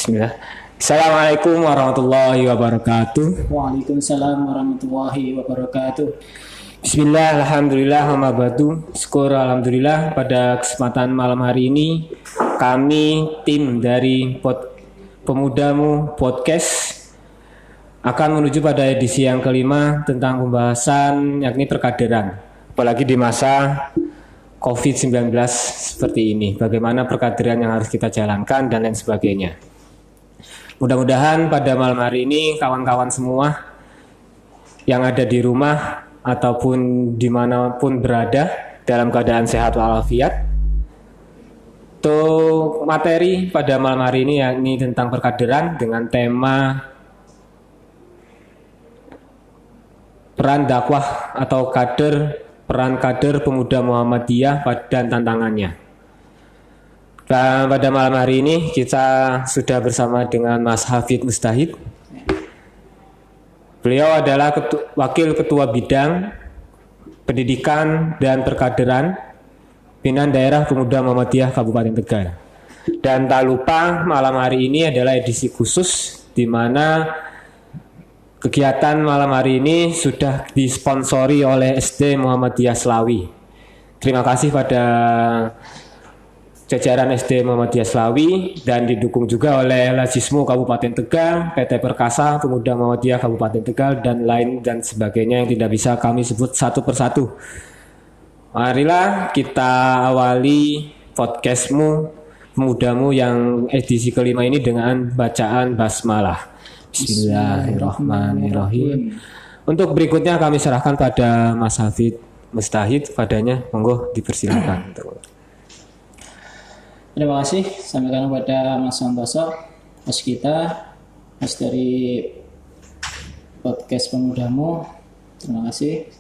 Bismillah. Assalamualaikum warahmatullahi wabarakatuh. Waalaikumsalam warahmatullahi wabarakatuh. Bismillah, alhamdulillah, hamabadu. Syukur alhamdulillah, pada kesempatan malam hari ini kami tim dari Pemudamu Podcast akan menuju pada edisi yang kelima tentang pembahasan yakni perkaderan. Apalagi di masa COVID-19 seperti ini, bagaimana perkaderan yang harus kita jalankan dan lain sebagainya. Mudah-mudahan pada malam hari ini kawan-kawan semua yang ada di rumah ataupun dimanapun berada dalam keadaan sehat walafiat. Untuk materi pada malam hari ini yakni tentang perkaderan dengan tema peran dakwah atau peran kader pemuda Muhammadiyah dan tantangannya. Dan pada malam hari ini kita sudah bersama dengan Mas Hafid Mustahid. Beliau adalah Wakil Ketua Bidang Pendidikan dan Perkaderan Pimpinan Daerah Pemuda Muhammadiyah Kabupaten Tegal. Dan tak lupa malam hari ini adalah edisi khusus di mana kegiatan malam hari ini sudah disponsori oleh SD Muhammadiyah Slawi. Terima kasih pada jajaran SD Muhammadiyah Slawi dan didukung juga oleh Lajismu Kabupaten Tegal, PT Perkasa Pemuda Muhammadiyah Kabupaten Tegal dan lain dan sebagainya yang tidak bisa kami sebut satu persatu. Marilah kita awali podcastmu Pemudamu yang edisi kelima ini dengan bacaan basmalah. Bismillahirrahmanirrahim. Untuk berikutnya kami serahkan pada Mas Hafid Mustahid, padanya monggo dipersilakan. Terima kasih. Sampaikan kepada Mas Santoso, host kita, host dari podcast Pemudamu. Terima kasih.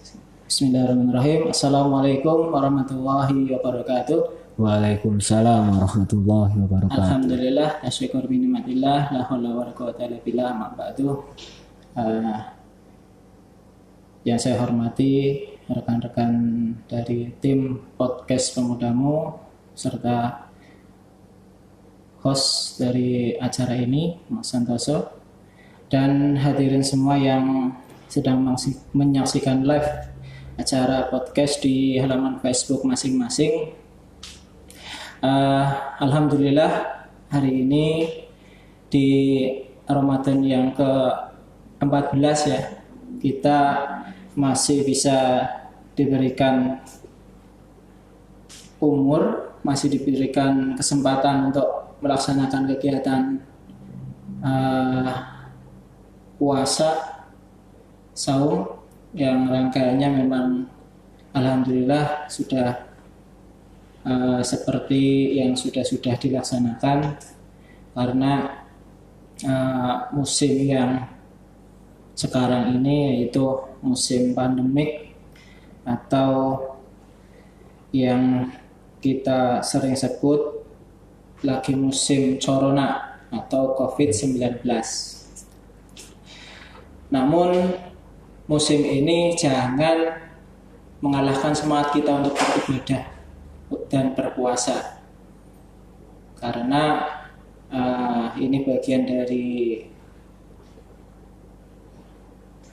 Bismillahirrahmanirrahim. Assalamualaikum warahmatullahi wabarakatuh. Waalaikumsalam warahmatullahi wabarakatuh. Alhamdulillah, asyukur binimatillah, la haula wa la quwwata illa billah, ma ba'du. Yang saya hormati rekan-rekan dari tim podcast Pemudamu serta host dari acara ini, Mas Santoso, dan hadirin semua yang sedang menyaksikan live acara podcast di halaman Facebook masing-masing. Alhamdulillah hari ini di Ramadan yang ke-14 ya, kita masih bisa diberikan umur, masih diberikan kesempatan untuk melaksanakan kegiatan puasa saum yang rangkaiannya memang alhamdulillah sudah seperti yang sudah dilaksanakan, karena musim yang sekarang ini yaitu musim pandemik atau yang kita sering sebut lagi musim corona atau COVID-19. Namun musim ini jangan mengalahkan semangat kita untuk beribadah dan berpuasa, karena ini bagian dari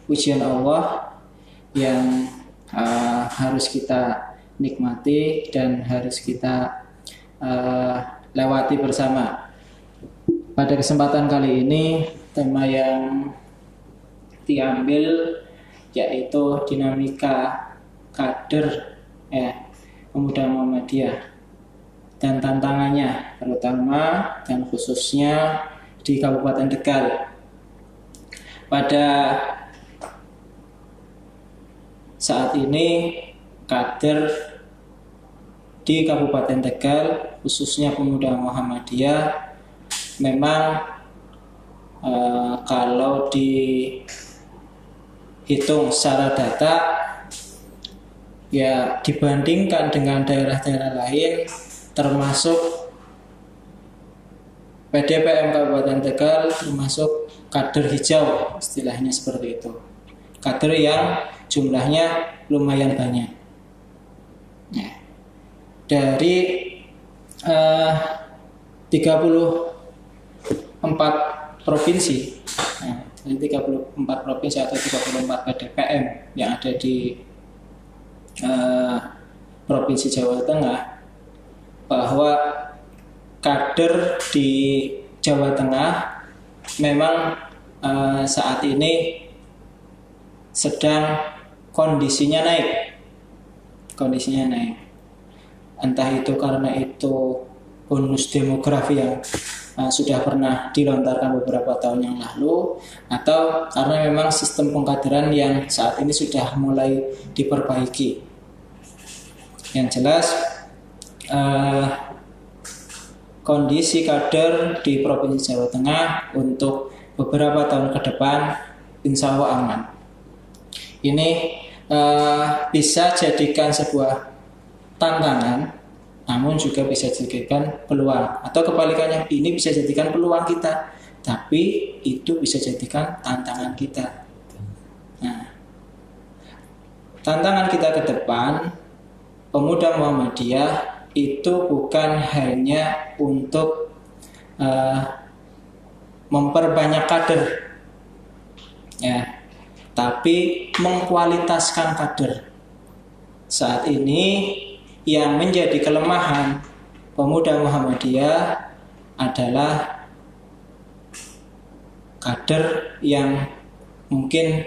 ujian Allah yang harus kita nikmati dan harus kita lewati bersama. Pada kesempatan kali ini tema yang diambil yaitu dinamika kader Pemuda Muhammadiyah dan tantangannya, terutama dan khususnya di Kabupaten Tegal. Pada saat ini kader di Kabupaten Tegal, khususnya Pemuda Muhammadiyah, memang kalau dihitung secara data ya, dibandingkan dengan daerah-daerah lain termasuk PDPM Kabupaten Tegal termasuk kader hijau, istilahnya seperti itu. Kader yang jumlahnya lumayan banyak. Dari 30 provinsi. Nah, dari 34 provinsi atau 34 PDPM yang ada di Provinsi Jawa Tengah, bahwa kader di Jawa Tengah memang saat ini sedang kondisinya naik. Entah itu karena itu bonus demografi yang sudah pernah dilontarkan beberapa tahun yang lalu, atau karena memang sistem pengkaderan yang saat ini sudah mulai diperbaiki. Yang jelas kondisi kader di Provinsi Jawa Tengah untuk beberapa tahun ke depan insya Allah aman. Ini bisa jadikan sebuah tantangan, namun juga bisa jadikan peluang, atau kebalikannya, ini bisa jadikan peluang kita, tapi itu bisa jadikan tantangan kita. Nah, tantangan kita ke depan pemuda Muhammadiyah itu bukan hanya untuk memperbanyak kader, ya, tapi mengkualitaskan kader. Saat ini yang menjadi kelemahan pemuda Muhammadiyah adalah kader yang mungkin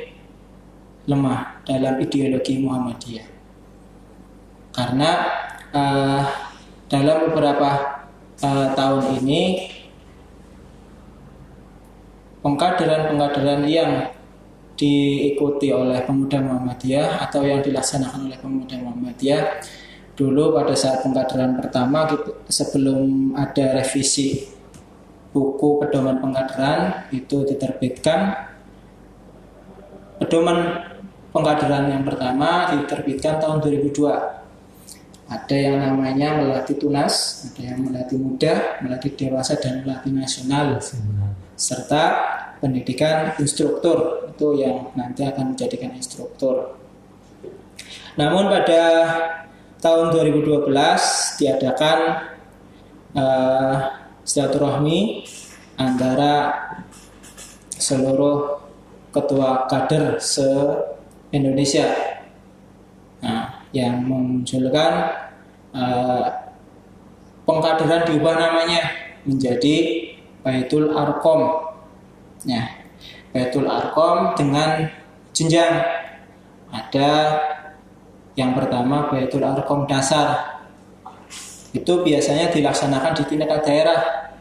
lemah dalam ideologi Muhammadiyah. Karena dalam beberapa tahun ini pengkaderan yang diikuti oleh pemuda Muhammadiyah atau yang dilaksanakan oleh pemuda Muhammadiyah dulu pada saat pengkaderan pertama sebelum ada revisi buku pedoman pengkaderan itu diterbitkan. Pedoman pengkaderan yang pertama diterbitkan tahun 2002. Ada yang namanya melatih tunas, ada yang melatih muda, melatih dewasa, dan melatih nasional, serta pendidikan instruktur, itu yang nanti akan menjadikan instruktur. Namun pada tahun 2012 diadakan silaturahmi antara seluruh ketua kader se-Indonesia, yang memunculkan pengkaderan diubah namanya menjadi Baitul Arqom. Ya, Baitul Arqom dengan jenjang. Ada yang pertama Baitul Arqom dasar. Itu biasanya dilaksanakan di tingkat daerah.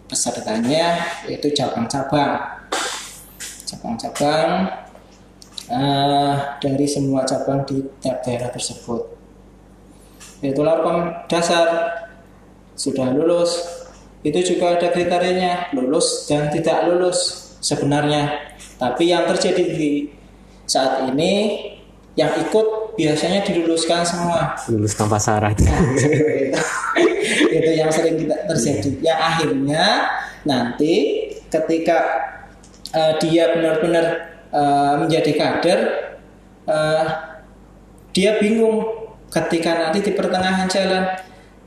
Pesertanya yaitu cabang-cabang dari semua cabang di tiap daerah tersebut. Baitul Arqom dasar sudah lulus, itu juga ada kriterianya, lulus dan tidak lulus sebenarnya. Tapi yang terjadi di saat ini, yang ikut biasanya diluluskan semua. Lulus tanpa syarat. Itu yang sering terjadi. Yang akhirnya nanti ketika dia benar-benar menjadi kader, dia bingung ketika nanti di pertengahan jalan,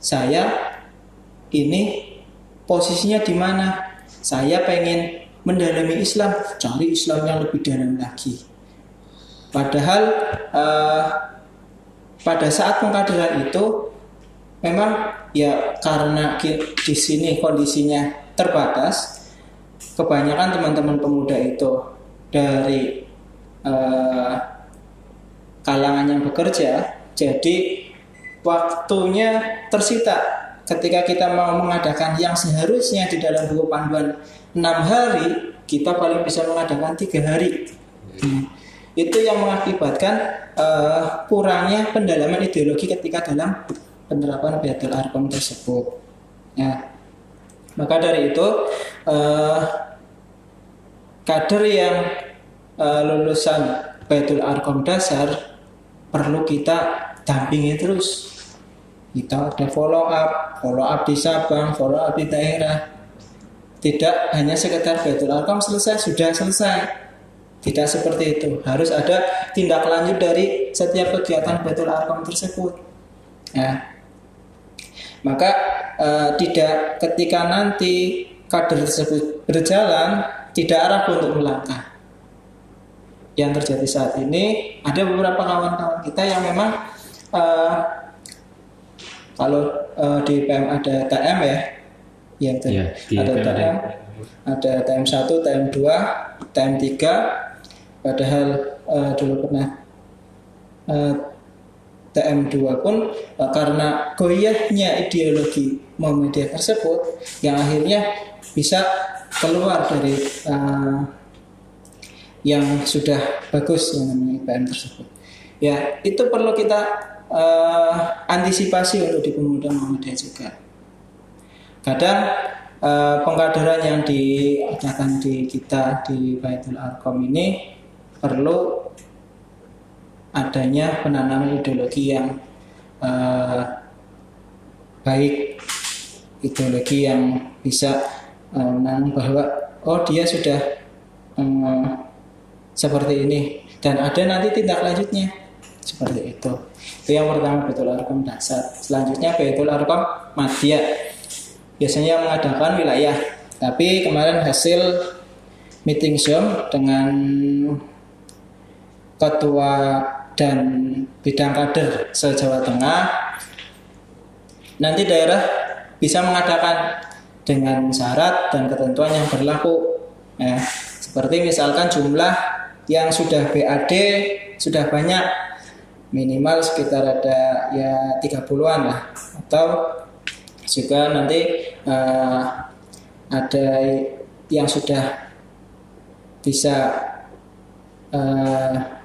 saya ini posisinya di mana? Saya pengen mendalami Islam, cari Islam yang lebih dalam lagi. Padahal pada saat pengkaderan itu memang ya karena di sini kondisinya terbatas, kebanyakan teman-teman pemuda itu dari kalangan yang bekerja, jadi waktunya tersita. Ketika kita mau mengadakan yang seharusnya di dalam buku panduan 6 hari, kita paling bisa mengadakan 3 hari. Itu yang mengakibatkan kurangnya pendalaman ideologi ketika dalam penerapan Baitul Arqom tersebut. Ya. Maka dari itu kader yang lulusan Baitul Arqom dasar perlu kita dampingi terus. Kita ada follow up di Sabang, follow up di daerah. Tidak hanya sekedar Baitul Arqom selesai, sudah selesai. Tidak seperti itu. Harus ada tindak lanjut dari setiap kegiatan Baitul Arqom tersebut. Ya. Maka tidak ketika nanti kader tersebut berjalan tidak ragu untuk melangkah. Yang terjadi saat ini ada beberapa kawan-kawan kita yang memang kalau di PM ada TM ya, yang ada TM, ada TM 1, TM 2, TM 3. Padahal dulu pernah TM 2 pun karena goyahnya ideologi Muhammadiyah tersebut yang akhirnya bisa keluar dari yang sudah bagus yang namanya IPM tersebut. Ya, itu perlu kita antisipasi untuk di pemuda Muhammadiyah juga. Kadang pengkaderan yang diadakan di kita di Baitul Arqam ini perlu adanya penanaman ideologi yang baik, ideologi yang bisa menanam bahwa dia sudah seperti ini dan ada nanti tindak lanjutnya seperti itu. Itu yang pertama, Baitul Arqam dasar. Selanjutnya Baitul Arqam Madya, biasanya mengadakan wilayah. Tapi kemarin hasil meeting Zoom dengan ketua dan bidang kader se-Jawa Tengah, nanti daerah bisa mengadakan dengan syarat dan ketentuan yang berlaku. Seperti misalkan jumlah yang sudah BAD sudah banyak, minimal sekitar ada ya 30-an lah, atau juga nanti ada yang sudah bisa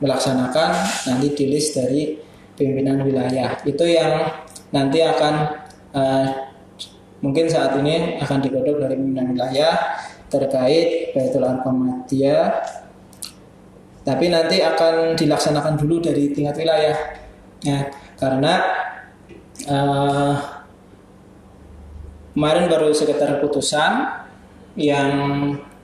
melaksanakan nanti di list dari pimpinan wilayah. Itu yang nanti akan mungkin saat ini akan digodok dari pimpinan wilayah terkait Baitul Arqam Madya. Tapi nanti akan dilaksanakan dulu dari tingkat wilayah, ya, karena kemarin baru sekitar putusan yang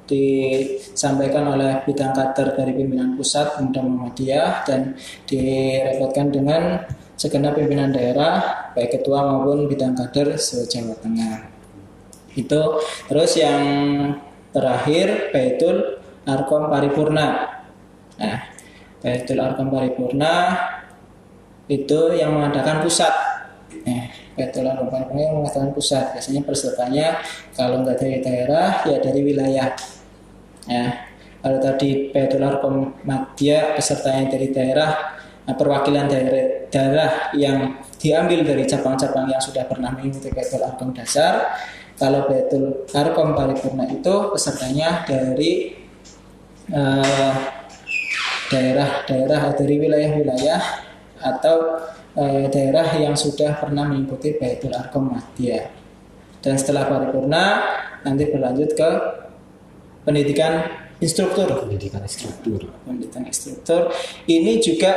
disampaikan oleh bidang kader dari pimpinan pusat Pemuda Muhammadiyah dan direpotkan dengan segenap pimpinan daerah, baik ketua maupun bidang kader se-Jawa Tengah. Itu terus yang terakhir Baitul Arqam Paripurna. Nah, Baitul Arqam Paripurna itu yang mengadakan pusat. Baitul Arqam Paripurna yang mengadakan pusat. Biasanya pesertanya kalau nggak dari daerah ya dari wilayah. Kalau tadi Baitul Arqam Madya pesertanya dari daerah, perwakilan daerah yang diambil dari cabang-cabang yang sudah pernah mengikuti Baitul Arqam dasar. Kalau Baitul Arqam Paripurna itu pesertanya dari daerah-daerah dari wilayah-wilayah atau daerah yang sudah pernah mengikuti Baitul Arqam Madya. Dan setelah paripurna nanti berlanjut ke pendidikan instruktur. Pendidikan instruktur ini juga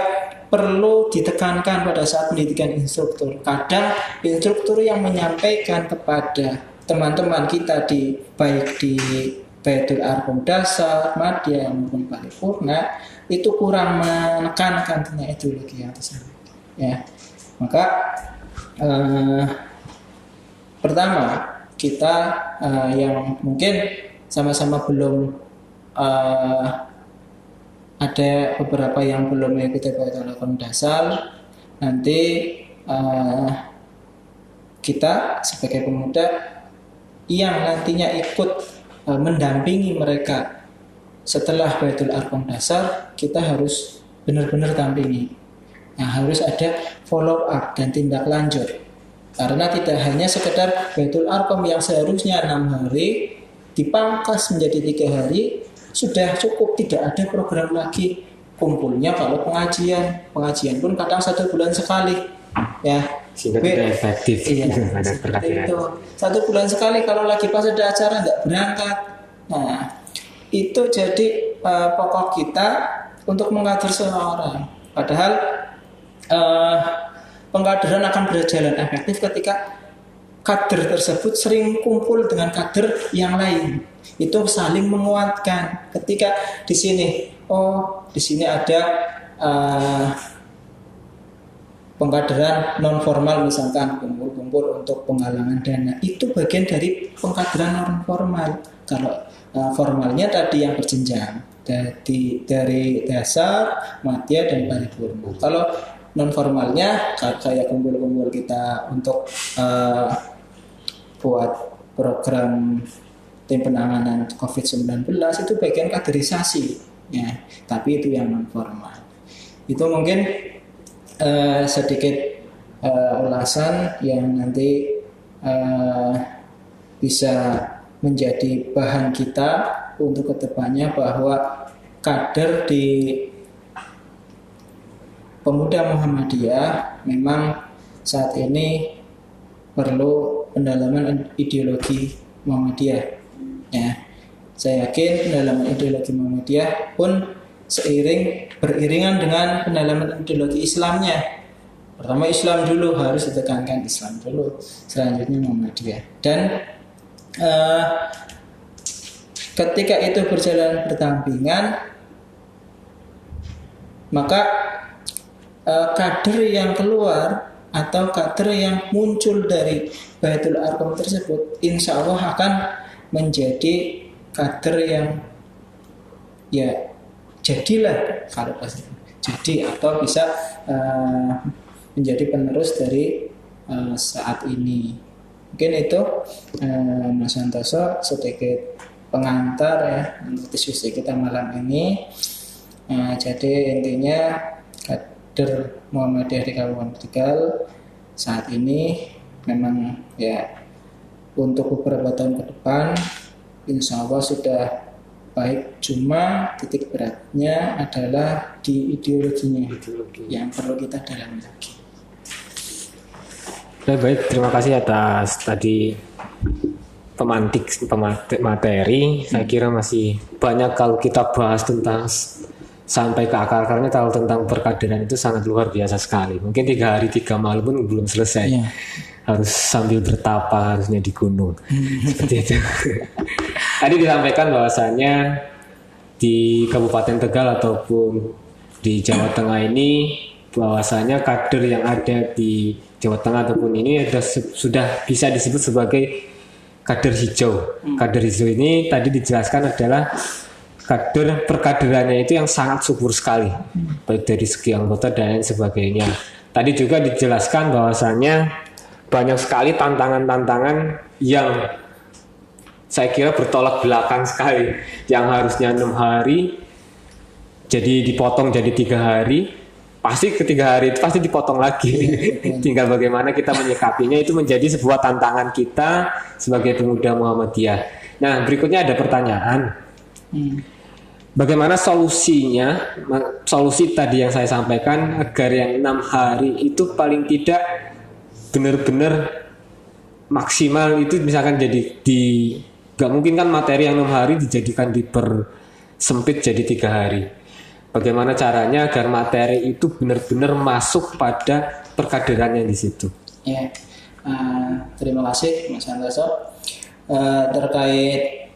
perlu ditekankan pada saat pendidikan instruktur. Kadang instruktur yang menyampaikan kepada teman-teman kita baik di Baitul Arqam dasar, Madya maupun paripurna itu kurang menekankan tentang ideologi yang tersebut. Ya, maka pertama kita yang mungkin sama-sama belum ada beberapa yang belum mengikuti Baitul Arqam dasar, nanti kita sebagai pemuda yang nantinya ikut mendampingi mereka setelah Baitul Arqam dasar, kita harus benar-benar dampingi. Nah, harus ada follow up dan tindak lanjut. Karena tidak hanya sekedar Baitul Arqam yang seharusnya 6 hari dipangkas menjadi 3 hari sudah cukup, tidak ada program lagi. Kumpulnya kalau pengajian pun kadang 1 bulan sekali, ya. Sehingga tidak efektif. Iya, itu 1 bulan sekali, kalau lagi pas ada acara nggak berangkat. Nah, itu jadi pokok kita untuk mengkader seseorang. Padahal pengkaderan akan berjalan efektif ketika kader tersebut sering kumpul dengan kader yang lain. Itu saling menguatkan. Ketika di sini ada pengkaderan non formal, misalkan kumpul kumpul untuk penggalangan dana. Itu bagian dari pengkaderan non formal. Kalau formalnya tadi yang berjenjang dari dasar, madya dan paripurna. Kalau non formalnya kayak kumpul-kumpul kita untuk buat program tim penanganan COVID-19 itu bagian kaderisasi ya, tapi itu yang non formal. Itu mungkin sedikit ulasan yang nanti bisa menjadi bahan kita untuk kedepannya, bahwa kader di Pemuda Muhammadiyah memang saat ini perlu pendalaman ideologi Muhammadiyah. Ya, saya yakin pendalaman ideologi Muhammadiyah pun beriringan dengan pendalaman ideologi Islamnya. Pertama Islam dulu, harus ditekankan Islam dulu, selanjutnya Muhammadiyah. Dan ketika itu berjalan berdampingan, maka kader yang keluar atau kader yang muncul dari Baitul Arqam tersebut, insya Allah akan menjadi kader yang ya jadilah, kalau jadi atau bisa menjadi penerus dari saat ini. Mungkin itu Mas Santoso sedikit pengantar ya untuk diskusi kita malam ini. Jadi intinya kader Muhammadiyah di Kabupaten Tegal saat ini memang ya untuk beberapa tahun ke depan insya Allah sudah baik, cuma titik beratnya adalah di ideologinya yang perlu kita dalami lagi. Baik, terima kasih atas tadi pemantik materi. Saya kira masih banyak kalau kita bahas tentang sampai ke akar-akarnya. Kalau tentang perkaderan itu sangat luar biasa sekali. Mungkin 3 hari 3 malam pun belum selesai. Ya. Harus sambil bertapa harusnya di gunung. Seperti itu. Tadi disampaikan bahwasannya di Kabupaten Tegal ataupun di Jawa Tengah ini, bahwasanya kader yang ada di Jawa Tengah ataupun ini sudah bisa disebut sebagai kader hijau. Kader hijau ini tadi dijelaskan adalah kader perkaderannya itu yang sangat subur sekali, baik dari segi anggota dan lain sebagainya. Tadi juga dijelaskan bahwasanya banyak sekali tantangan-tantangan yang saya kira bertolak belakang sekali, yang harusnya 6 hari jadi dipotong jadi 3 hari. Pasti ketiga hari itu pasti dipotong lagi. Tinggal bagaimana kita menyikapinya, itu menjadi sebuah tantangan kita sebagai pemuda Muhammadiyah. Nah, berikutnya ada pertanyaan. Bagaimana solusinya? Solusi tadi yang saya sampaikan agar yang 6 hari itu paling tidak benar-benar maksimal, itu misalkan jadi gak mungkin kan materi yang 6 hari dijadikan dipersempit jadi 3 hari. Bagaimana caranya agar materi itu benar-benar masuk pada perkaderannya di situ? Ya, terima kasih Mas Santoso. Terkait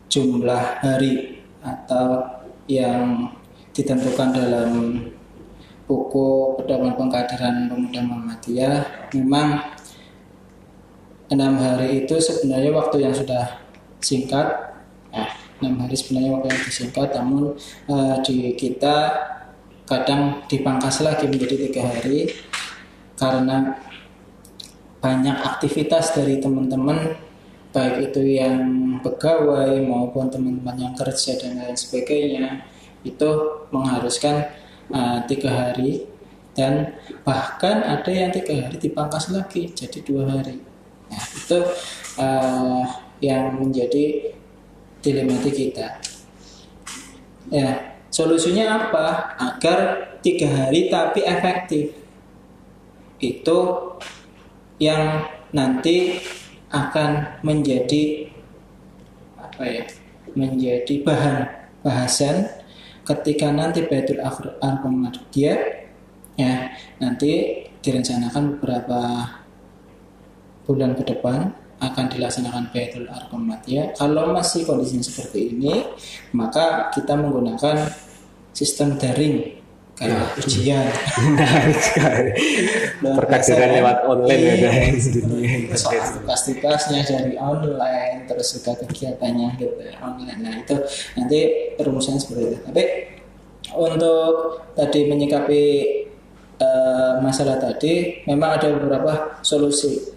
jumlah hari atau yang ditentukan dalam buku Pedoman Pengkaderan Pemuda Muhammadiyah, memang 6 hari itu sebenarnya waktu yang sudah singkat. 6 hari sebenarnya waktu yang disingkat, namun di kita kadang dipangkas lagi menjadi 3 hari karena banyak aktivitas dari teman-teman, baik itu yang pegawai maupun teman-teman yang kerja dan lain sebagainya, itu mengharuskan 3 hari, dan bahkan ada yang 3 hari dipangkas lagi jadi 2 hari. Nah, itu yang menjadi dilematik kita. Ya, solusinya apa? Agar 3 hari tapi efektif. Itu yang nanti akan menjadi menjadi bahan bahasan ketika nanti Baitul Arqam Muhammadiyah ya, nanti direncanakan beberapa bulan ke depan akan dilaksanakan Baitul Arqam Muhammadiyah. Kalau masih kondisinya seperti ini, maka kita menggunakan sistem daring kayak ujian. Menarik sekali. Perkaderan lewat online ya guys. Tugas-tugasnya dari online, terus juga kegiatannya gitu online. Nah itu nanti perumusan seperti itu. Tapi untuk tadi menyikapi masalah tadi, memang ada beberapa solusi.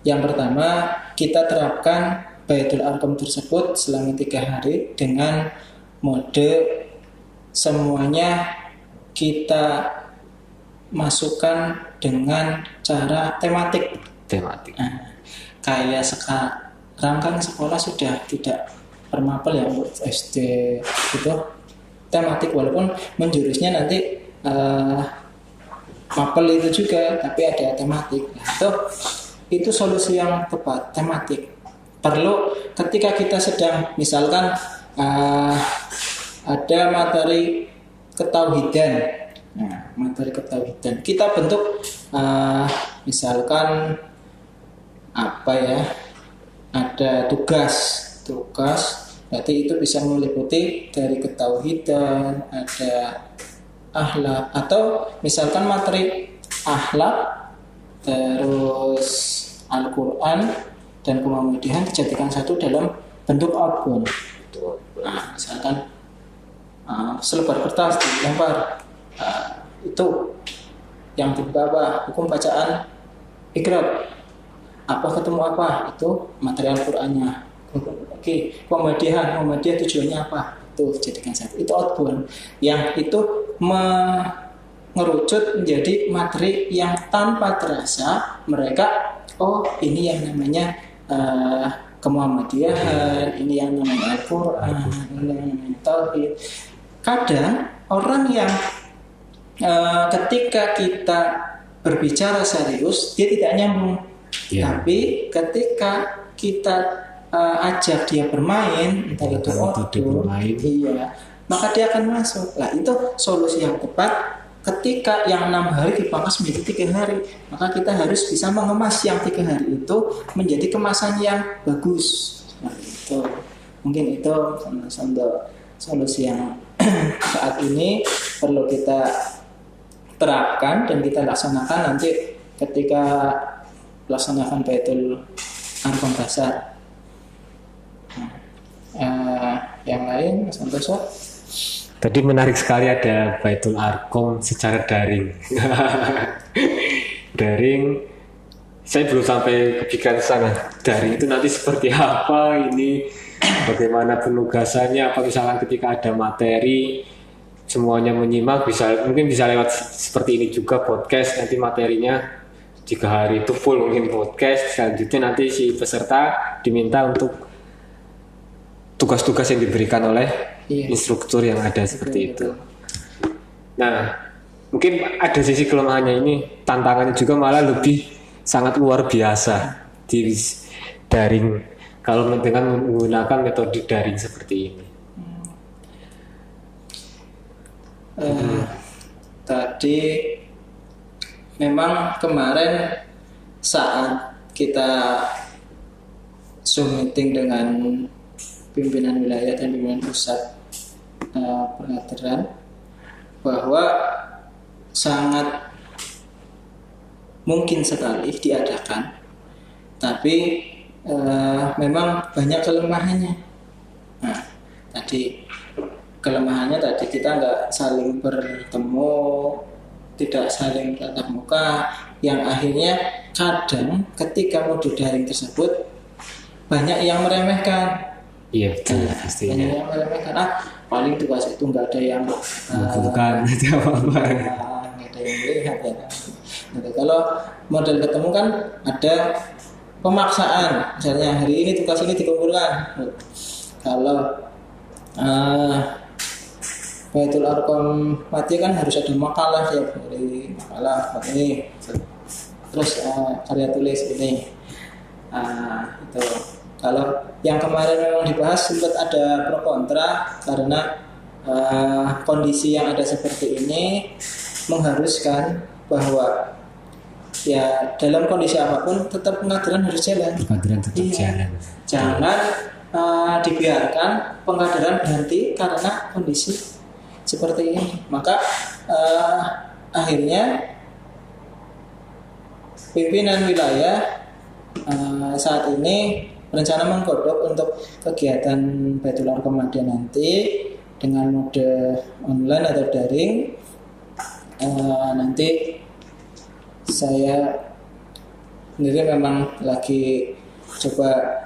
Yang pertama, kita terapkan Baitul Arqam tersebut selama 3 hari dengan mode semuanya kita masukkan dengan cara tematik. Nah, kayak sekarang kan sekolah sudah tidak permapel ya untuk SD gitu, tematik walaupun menjurusnya nanti mapel itu juga, tapi ada tematik. Nah, itu solusi yang tepat, tematik. Perlu ketika kita sedang misalkan ada materi ketauhidan. Nah, materi ketauhidan kita bentuk misalkan apa ya? Ada tugas. Berarti itu bisa meliputi dari ketauhidan, ada akhlak, atau misalkan materi akhlak terus Al-Qur'an dan Muhammadiyah dijadikan satu dalam bentuk album. Nah, misalkan selebar kertas dilempar, itu yang di bawah hukum bacaan Iqra, apa ketemu apa, itu materi Al-Qur'annya. Oke, Muhammadiyah tujuannya apa, itu jadikan satu, itu outbound yang itu mengerucut menjadi materi yang tanpa terasa mereka, oh ini yang namanya kemuhammadiyahan, ini yang namanya Al-Qur'an, ini yang namanya Tauhid. Kadang orang yang ketika kita berbicara serius dia tidak nyambung, tapi ketika kita ajak dia bermain, entah itu outdoor, maka dia akan masuk. Nah itu solusi yang tepat. Ketika yang 6 hari dipangkas menjadi 3 hari, maka kita harus bisa mengemas yang 3 hari itu menjadi kemasan yang bagus. Nah, itu mungkin itu solusi yang saat ini perlu kita terapkan dan kita laksanakan nanti ketika laksanakan Baitul Arqam dasar. Yang lain, Mas Santoso? Tadi menarik sekali ada Baitul Arqam secara daring. Daring, saya belum sampai kepikiran sana. Daring itu nanti seperti apa ini? Bagaimana penugasannya? Apa misalkan ketika ada materi semuanya menyimak, mungkin bisa lewat seperti ini juga podcast. Nanti materinya 3 hari itu full mungkin podcast. Selanjutnya nanti si peserta diminta untuk tugas-tugas yang diberikan oleh instruktur yang ada seperti itu. Nah, mungkin ada sisi kelemahannya ini, tantangannya juga malah lebih sangat luar biasa di daring kalau dengan menggunakan metode daring seperti ini. Tadi memang kemarin saat kita Zoom meeting dengan pimpinan wilayah dan pimpinan pusat pengadilan, bahwa sangat mungkin sekali diadakan, tapi memang banyak kelemahannya. Nah, tadi kelemahannya kita nggak saling bertemu, tidak saling tatap muka, yang akhirnya kadang ketika mode daring tersebut banyak yang meremehkan. Iya betul, pastinya. Banyak yang meremehkan. Paling tugas itu nggak ada yang bukan apa-apa. Nggak ada yang melihat ya. Nah, kalau model ketemu kan ada pemaksaan. Misalnya hari ini tugas ini dikumpulkan. Kalau Baitul Arqam mati kan harus ada makalah ya, dari makalah ini, terus karya tulis ini. Itu kalau yang kemarin memang dibahas sempat ada pro kontra karena kondisi yang ada seperti ini mengharuskan bahwa ya dalam kondisi apapun tetap pengadilan harus jalan. Pengadilan tetap jalan. Jangan dibiarkan pengadilan berhenti karena kondisi seperti ini. Maka akhirnya pimpinan wilayah saat ini berencana menggodok untuk kegiatan Baitul Arqam Madiyah nanti dengan mode online atau daring. Nanti saya sendiri memang lagi coba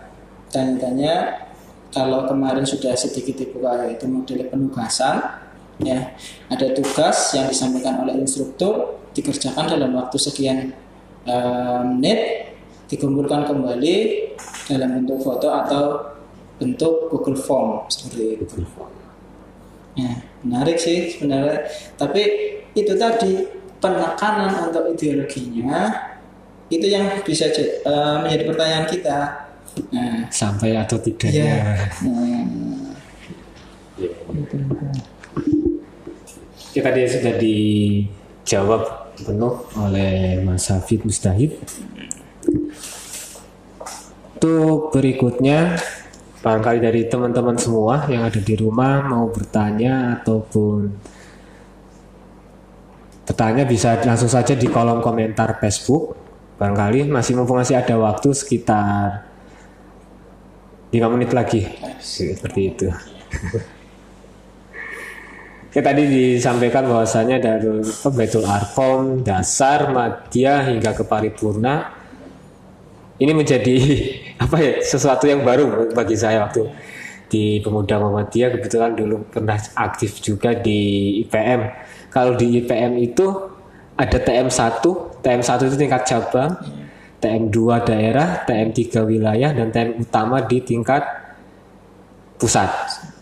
tanya-tanya. Kalau kemarin sudah sedikit dibuka, yaitu model penugasan, ya, ada tugas yang disampaikan oleh instruktur dikerjakan dalam waktu sekian menit, dikumpulkan kembali dalam bentuk foto atau bentuk Google Form seperti itu. Ya, menarik sih sebenarnya. Tapi itu tadi penekanan untuk ideologinya itu yang bisa menjadi pertanyaan kita. Nah, sampai atau tidaknya. ya. Kita tadi sudah dijawab penuh oleh Mas Hafid Mustahid. Untuk berikutnya, barangkali dari teman-teman semua yang ada di rumah mau bertanya ataupun bertanya bisa langsung saja di kolom komentar Facebook. Barangkali mumpung masih ada waktu sekitar 5 menit lagi, seperti itu. Oke, tadi disampaikan bahwasanya dari Baitul Arqam dasar, madya hingga ke paripurna ini menjadi sesuatu yang baru bagi saya waktu di Pemuda Muhammadiyah. Kebetulan dulu pernah aktif juga di IPM. Kalau di IPM itu ada TM1 itu tingkat cabang, TM2 daerah, TM3 wilayah, dan TM utama di tingkat pusat.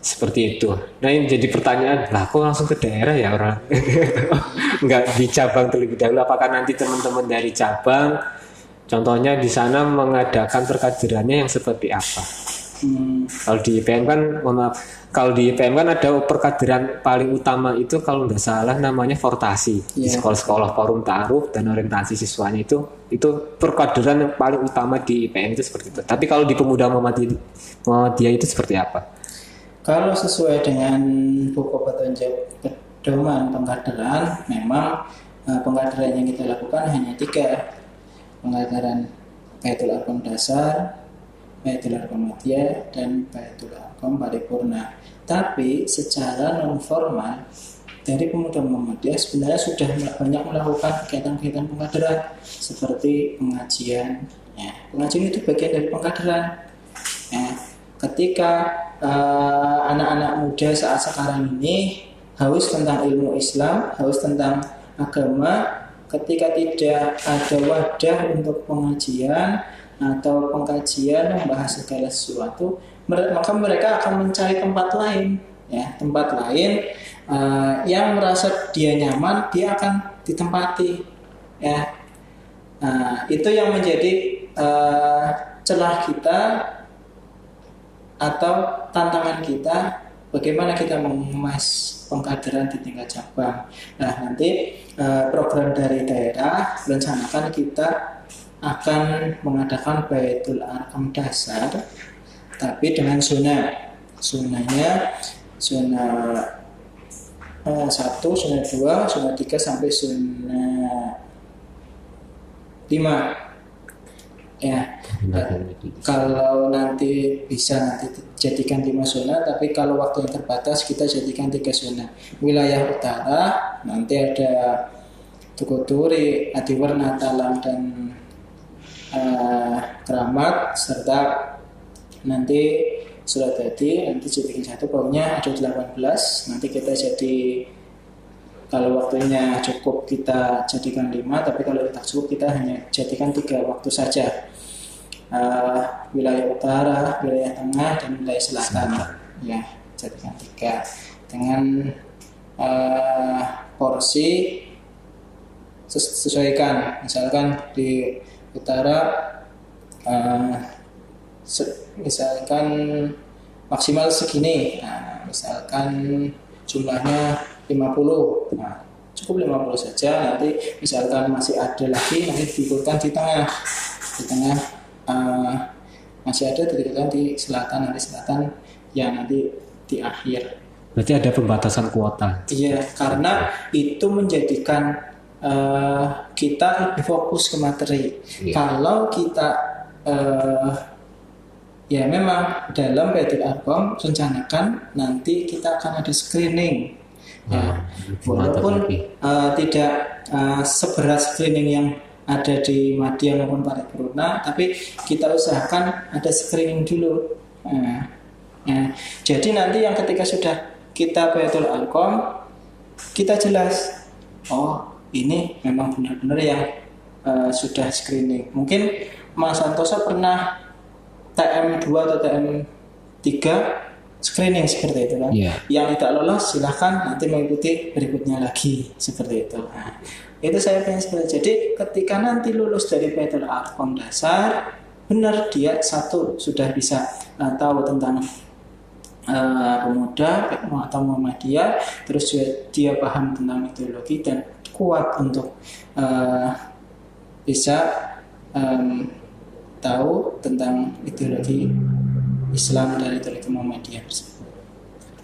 Seperti itu. Nah, ini jadi pertanyaan, lah kok langsung ke daerah ya orang? Enggak di cabang terlebih dahulu. Apakah nanti teman-teman dari cabang, contohnya di sana mengadakan perkaderannya yang seperti apa? Kalau di IPM kan, kalau di IPM kan ada perkaderan paling utama itu kalau nggak salah namanya fortasi. Di sekolah-sekolah forum ta'aruf dan orientasi siswanya itu perkaderan yang paling utama di IPM itu seperti itu. Tapi kalau di Pemuda Muhammadiyah itu seperti apa? Kalau sesuai dengan buku petunjuk pedoman pengkaderan, memang pengkaderan yang kita lakukan hanya 3. Pengkaderan Baitul Arqam dasar, Baitul Arqam Madiyah, dan Baitul Arqam paripurna. Tapi secara non formal dari Pemuda Muhammadiyah sebenarnya sudah banyak melakukan kegiatan-kegiatan pengkaderan seperti pengajian. Ya, pengajian itu bagian dari pengkaderan. Ya, ketika anak-anak muda saat sekarang ini haus tentang ilmu Islam, haus tentang agama, ketika tidak ada wadah untuk pengajian atau pengkajian membahas segala sesuatu, maka mereka akan mencari tempat lain, ya, tempat lain yang merasa dia nyaman, dia akan ditempati, ya. Itu yang menjadi celah kita atau tantangan kita, bagaimana kita mengemas pengkaderan di tingkat cabang. Nah, nanti program dari daerah rencanakan kita akan mengadakan Baitul Arqam dasar, tapi dengan zonanya zona 1, zona 2, zona 3 sampai zona 5. Ya, kalau nanti bisa nanti jadikan 5 zona, tapi kalau waktu yang terbatas kita jadikan 3 zona. Wilayah utara nanti ada Tukuturi, Adiwerna, Talang, dan Keramat, serta nanti Suradadi. Nanti jadikan 1, pokoknya ada 18. Nanti kita jadi, kalau waktunya cukup kita jadikan 5, tapi kalau tidak cukup kita hanya jadikan 3 waktu saja. Wilayah utara, wilayah tengah, dan wilayah selatan. Ya, jadikan 3 dengan porsi sesuaikan. Misalkan di utara misalkan maksimal segini. Misalkan jumlahnya 50. Cukup 50 saja. Nanti misalkan masih ada lagi, nanti diikutkan di tengah. Masih ada, diikutkan di selatan. Nanti selatan yang nanti di akhir. Berarti ada pembatasan kuota. Iya, karena itu menjadikan kita lebih fokus ke materi. Kalau kita ya memang dalam Baitul Arqam rencanakan nanti kita akan ada screening. Ya, walaupun tidak seberat screening yang ada di Madya maupun Paripurna, tapi kita usahakan ada screening dulu. Jadi nanti yang ketika sudah kita Baitul Arqam, kita jelas, oh ini memang benar-benar yang sudah screening. Mungkin Mas Santoso pernah TM2 atau TM3 screening seperti itu kan. Yang tidak lolos silahkan nanti mengikuti berikutnya lagi seperti itu. Nah, itu saya pengen seperti itu. Jadi ketika nanti lulus dari Baitul Arqam dasar, benar dia satu sudah bisa tahu tentang pemuda atau Muhammadiyah, terus dia paham tentang ideologi dan kuat untuk bisa tahu tentang ideologi Islam dan ideologi Muhammadiyah tersebut.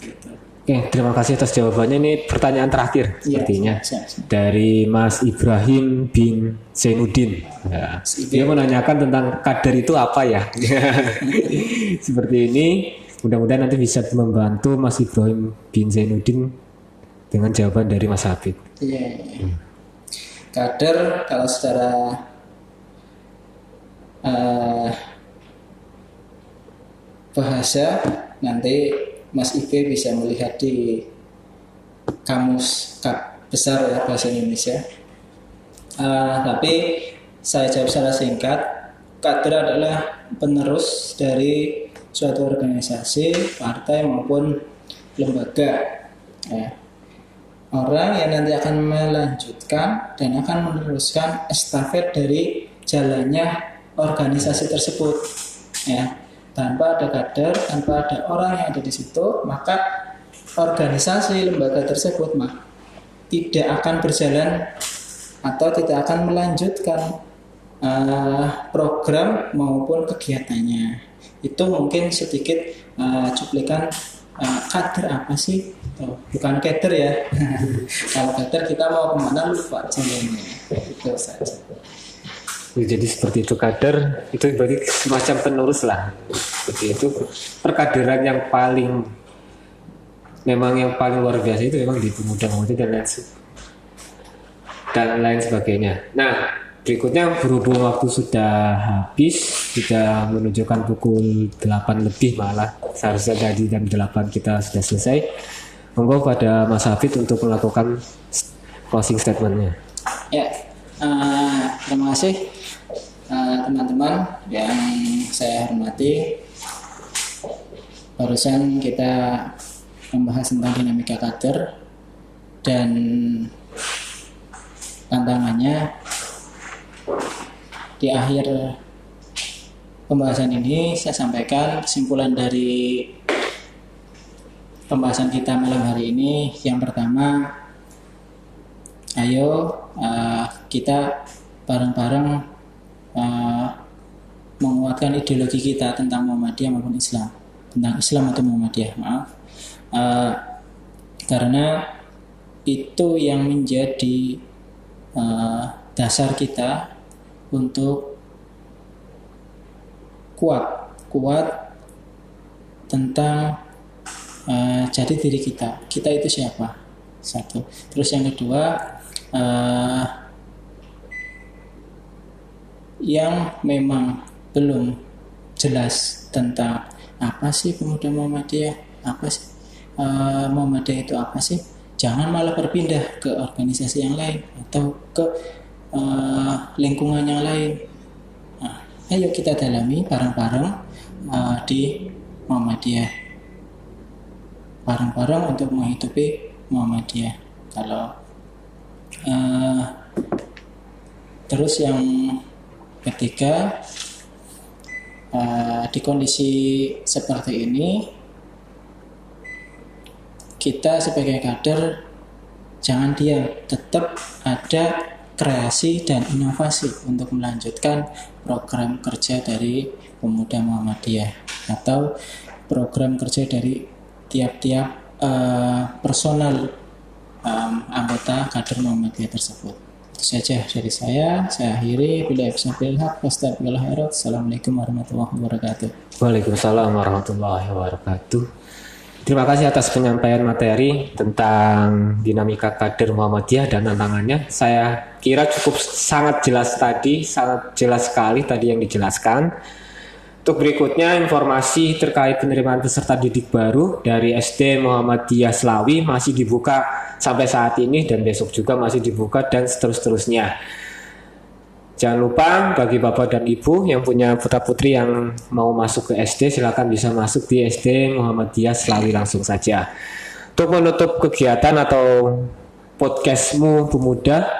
Gitu. Oke, terima kasih atas jawabannya. Ini pertanyaan terakhir sepertinya dari Mas Ibrahim bin Zainuddin. Ya. Dia menanyakan tentang kader itu apa ya? Seperti ini. Mudah-mudahan nanti bisa membantu Mas Ibrahim bin Zainuddin dengan jawaban dari Mas Habib. Iya. Kader kalau secara bahasa nanti Mas Ibe bisa melihat di kamus besar ya bahasa Indonesia. Tapi saya jawab secara singkat, kader adalah penerus dari suatu organisasi, partai maupun lembaga. Ya. Orang yang nanti akan melanjutkan dan akan meneruskan estafet dari jalannya organisasi tersebut. Ya. Tanpa ada kader, tanpa ada orang yang ada di situ, maka organisasi lembaga tersebut tidak akan berjalan atau tidak akan melanjutkan program maupun kegiatannya. Itu mungkin sedikit cuplikan kader apa sih? Bukan kader ya. Kalau kader kita mau kemana lupa jalannya. Itu saja. Jadi seperti itu kader, itu berarti semacam penerus lah. Seperti itu perkaderan yang paling luar biasa itu memang di pemuda-pemuda dan lain sebagainya. Nah, berikutnya berhubung waktu sudah habis, sudah menunjukkan pukul 8 lebih malah, seharusnya tadi jam 8 kita sudah selesai. Monggo pada Mas Hafid untuk melakukan closing statementnya. Ya, terima kasih teman-teman yang saya hormati. Barusan kita membahas tentang dinamika kader dan tantangannya. Di akhir pembahasan ini saya sampaikan kesimpulan dari pembahasan kita malam hari ini. Yang pertama, ayo kita bareng-bareng menguatkan ideologi kita tentang Muhammadiyah maupun Islam, tentang Islam atau Muhammadiyah, karena itu yang menjadi dasar kita untuk kuat tentang jati diri kita itu siapa, satu. Terus yang kedua, yang memang belum jelas tentang apa sih pemuda Muhammadiyah, apa sih Muhammadiyah itu apa sih, jangan malah berpindah ke organisasi yang lain atau ke lingkungan yang lain. Nah, ayo kita dalami bareng-bareng di Muhammadiyah, bareng-bareng untuk menghidupi Muhammadiyah. Kalau terus yang ketiga, di kondisi seperti ini kita sebagai kader jangan diam, tetap ada kreasi dan inovasi untuk melanjutkan program kerja dari pemuda Muhammadiyah atau program kerja dari tiap-tiap personal anggota kader Muhammadiyah tersebut. Itu saja dari saya akhiri. Bila episode hak, Assalamualaikum warahmatullahi wabarakatuh. Waalaikumsalam warahmatullahi wabarakatuh. Terima kasih atas penyampaian materi tentang dinamika kader Muhammadiyah dan tantangannya. Saya kira cukup sangat jelas sekali tadi yang dijelaskan. Untuk berikutnya, informasi terkait penerimaan peserta didik baru dari SD Muhammadiyah Slawi masih dibuka sampai saat ini dan besok juga masih dibuka dan seterusnya. Jangan lupa bagi Bapak dan Ibu yang punya putra-putri yang mau masuk ke SD, silakan bisa masuk di SD Muhammadiyah Slawi langsung saja. Untuk menutup kegiatan atau podcastmu pemuda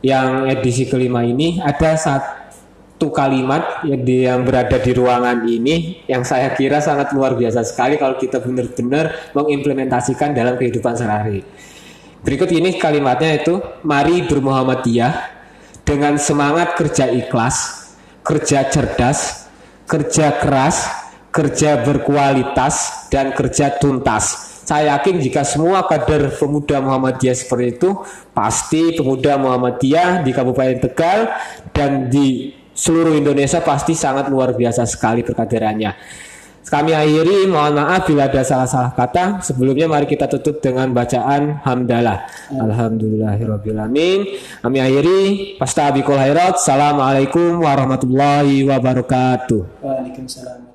yang edisi kelima ini, ada satu kalimat yang berada di ruangan ini yang saya kira sangat luar biasa sekali kalau kita benar-benar mengimplementasikan dalam kehidupan sehari-hari. Berikut ini kalimatnya itu, mari bermuhammadiyah dengan semangat kerja ikhlas, kerja cerdas, kerja keras, kerja berkualitas, dan kerja tuntas. Saya yakin jika semua kader pemuda Muhammadiyah seperti itu, pasti pemuda Muhammadiyah di Kabupaten Tegal dan di seluruh Indonesia pasti sangat luar biasa sekali perkaderannya. Kami akhiri, mohon maaf bila ada salah-salah kata. Sebelumnya mari kita tutup dengan bacaan hamdalah. Alhamdulillahirrabbilalamin. Kami akhiri, fastabiqul khairat. Assalamualaikum warahmatullahi wabarakatuh. Waalaikumsalam.